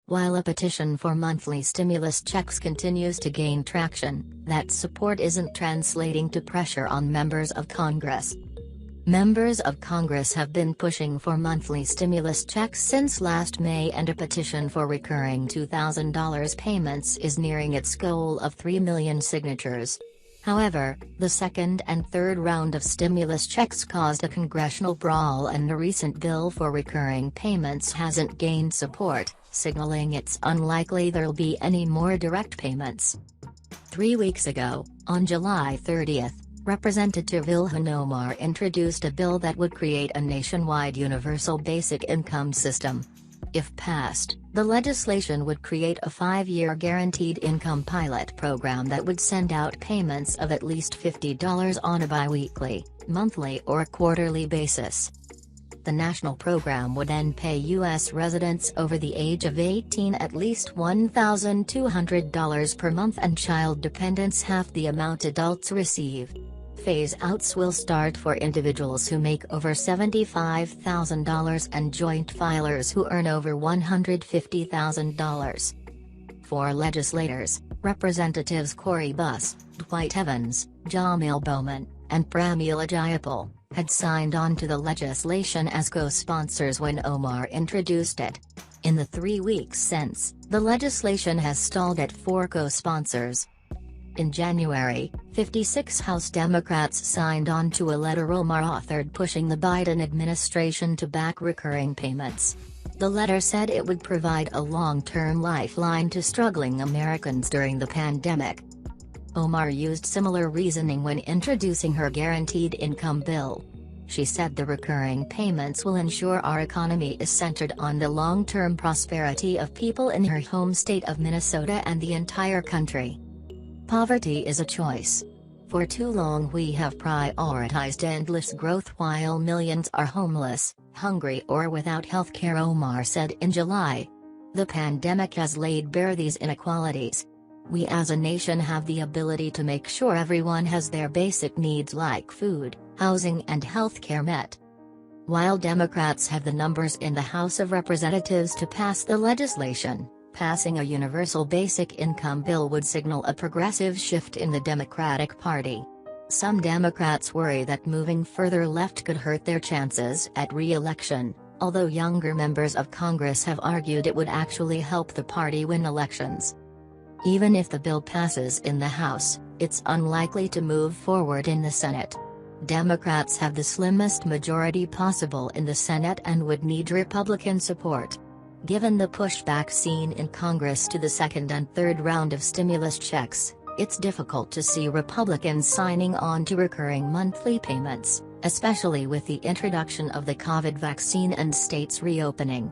While a petition for monthly stimulus checks continues to gain traction, that support isn't translating to pressure on members of Congress. Members of Congress have been pushing for monthly stimulus checks since last May, and a petition for recurring $2,000 payments is nearing its goal of 3 million signatures. However, the second and third round of stimulus checks caused a congressional brawl, and the recent bill for recurring payments hasn't gained support, signaling it's unlikely there'll be any more direct payments. 3 weeks ago, on July 30, Representative Ilhan Omar introduced a bill that would create a nationwide universal basic income system. If passed, the legislation would create a 5-year guaranteed income pilot program that would send out payments of at least $50 on a bi-weekly, monthly or quarterly basis. The national program would then pay U.S. residents over the age of 18 at least $1,200 per month and child dependents half the amount adults receive. Phase-outs will start for individuals who make over $75,000 and joint filers who earn over $150,000. For legislators, Representatives Cori Buss, Dwight Evans, Jamil Bowman, and Pramila Jayapal, had signed on to the legislation as co-sponsors when Omar introduced it. In the 3 weeks since, the legislation has stalled at 4 co-sponsors. In January, 56 House Democrats signed on to a letter Omar authored pushing the Biden administration to back recurring payments. The letter said it would provide a long-term lifeline to struggling Americans during the pandemic. Omar used similar reasoning when introducing her guaranteed income bill. She said the recurring payments will ensure our economy is centered on the long-term prosperity of people in her home state of Minnesota and the entire country. Poverty is a choice. For too long we have prioritized endless growth while millions are homeless, hungry or without health care, Omar said in July. The pandemic has laid bare these inequalities. We as a nation have the ability to make sure everyone has their basic needs like food, housing and health care met. While Democrats have the numbers in the House of Representatives to pass the legislation, passing a universal basic income bill would signal a progressive shift in the Democratic Party. Some Democrats worry that moving further left could hurt their chances at re-election, although younger members of Congress have argued it would actually help the party win elections. Even if the bill passes in the House, it's unlikely to move forward in the Senate. Democrats have the slimmest majority possible in the Senate and would need Republican support. Given the pushback seen in Congress to the second and third round of stimulus checks, it's difficult to see Republicans signing on to recurring monthly payments, especially with the introduction of the COVID vaccine and states reopening.